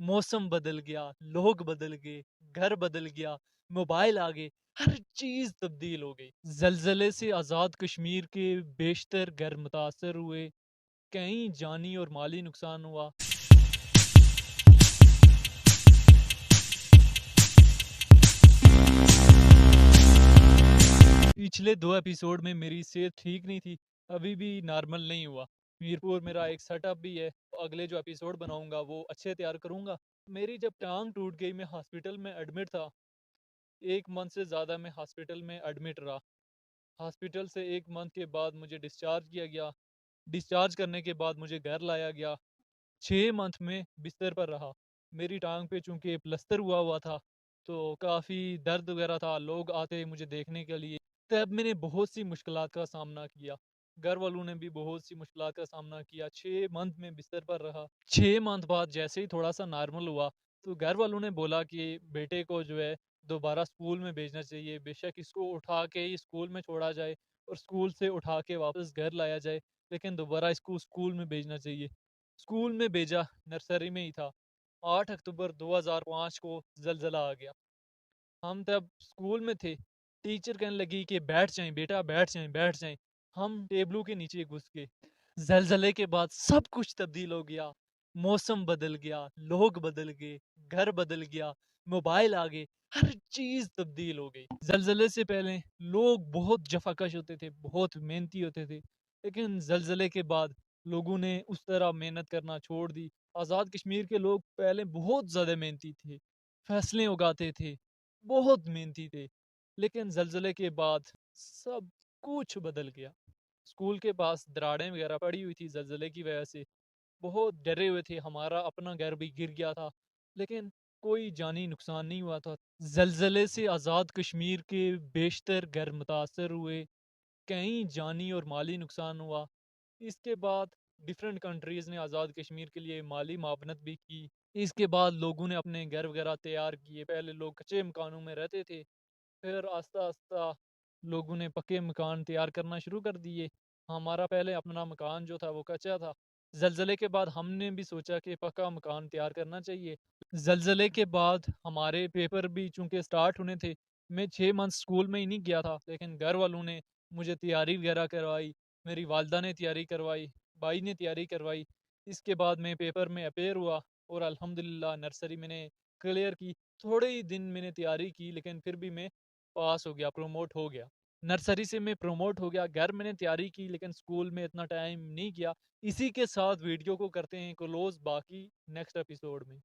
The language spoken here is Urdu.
موسم بدل گیا، لوگ بدل گئے، گھر بدل گیا، موبائل آ گئے، ہر چیز تبدیل ہو گئی۔ زلزلے سے آزاد کشمیر کے بیشتر گھر متاثر ہوئے، کئی جانی اور مالی نقصان ہوا۔ پچھلے 2 ایپیسوڈ میں میری صحت ٹھیک نہیں تھی، ابھی بھی نارمل نہیں ہوا۔ میرپور میرا ایک سیٹ اپ بھی ہے، اگلے جو ایپیسوڈ بناؤں گا وہ اچھے تیار کروں گا۔ میری جب ٹانگ ٹوٹ گئی میں ہاسپٹل میں ایڈمٹ تھا، 1 منتھ سے زیادہ میں ہاسپٹل میں ایڈمٹ رہا۔ ہاسپٹل سے 1 منتھ کے بعد مجھے ڈسچارج کیا گیا۔ ڈسچارج کرنے کے بعد مجھے گھر لایا گیا۔ 6 منتھ میں بستر پر رہا۔ میری ٹانگ پہ چونکہ پلستر ہوا تھا تو کافی درد وغیرہ تھا، لوگ آتے مجھے دیکھنے کے لیے۔ تب میں نے بہت سی مشکلات کا سامنا کیا، گھر والوں نے بھی بہت سی مشکلات کا سامنا کیا۔ 6 منتھ میں بستر پر رہا۔ 6 منتھ بعد جیسے ہی تھوڑا سا نارمل ہوا تو گھر والوں نے بولا کہ بیٹے کو جو ہے دوبارہ اسکول میں بھیجنا چاہیے، بے شک اس کو اٹھا کے ہی اسکول میں چھوڑا جائے اور اسکول سے اٹھا کے واپس گھر لایا جائے، لیکن دوبارہ اس کو اسکول میں بھیجنا چاہیے۔ اسکول میں بھیجا، نرسری میں ہی تھا۔ 8 اکتوبر 2005 کو زلزلہ آ گیا۔ ہم تب اسکول میں تھے، ٹیچر کہنے لگی کہ بیٹھ جائیں بیٹا، بیٹھ جائیں بیٹھ جائیں۔ ہم ٹیبلوں کے نیچے گھس گئے۔ زلزلے کے بعد سب کچھ تبدیل ہو گیا، موسم بدل گیا، لوگ بدل گئے، گھر بدل گیا، موبائل آ گئے، ہر چیز تبدیل ہو گئی۔ زلزلے سے پہلے لوگ بہت جفاکش ہوتے تھے، بہت محنتی ہوتے تھے، لیکن زلزلے کے بعد لوگوں نے اس طرح محنت کرنا چھوڑ دی۔ آزاد کشمیر کے لوگ پہلے بہت زیادہ محنتی تھے، فیصلے اگاتے تھے، بہت محنتی تھے، لیکن زلزلے کے بعد سب کچھ بدل گیا۔ اسکول کے پاس دراڑیں وغیرہ پڑی ہوئی تھی زلزلے کی وجہ سے، بہت ڈرے ہوئے تھے، ہمارا اپنا گھر بھی گر گیا تھا، لیکن کوئی جانی نقصان نہیں ہوا تھا۔ زلزلے سے آزاد کشمیر کے بیشتر گھر متاثر ہوئے، کئی جانی اور مالی نقصان ہوا۔ اس کے بعد ڈفرینٹ کنٹریز نے آزاد کشمیر کے لیے مالی معاونت بھی کی۔ اس کے بعد لوگوں نے اپنے گھر وغیرہ تیار کیے۔ پہلے لوگ کچے مکانوں میں رہتے تھے، پھر آہستہ آہستہ لوگوں نے پکے مکان تیار کرنا شروع کر دیے۔ ہمارا پہلے اپنا مکان جو تھا وہ کچا تھا۔ زلزلے کے بعد ہم نے بھی سوچا کہ پکا مکان تیار کرنا چاہیے۔ زلزلے کے بعد ہمارے پیپر بھی چونکہ سٹارٹ ہونے تھے، میں 6 منتھ اسکول میں ہی نہیں گیا تھا، لیکن گھر والوں نے مجھے تیاری وغیرہ کروائی، میری والدہ نے تیاری کروائی، بھائی نے تیاری کروائی۔ اس کے بعد میں پیپر میں اپیئر ہوا اور الحمدللہ نرسری میں نے کلیئر کی۔ تھوڑے ہی دن میں نے تیاری کی، لیکن پھر بھی میں پاس ہو گیا، پروموٹ ہو گیا۔ نرسری سے میں پروموٹ ہو گیا، گھر میں نے تیاری کی لیکن اسکول میں اتنا ٹائم نہیں کیا۔ اسی کے ساتھ ویڈیو کو کرتے ہیں کلوز، باقی نیکسٹ ایپیسوڈ میں۔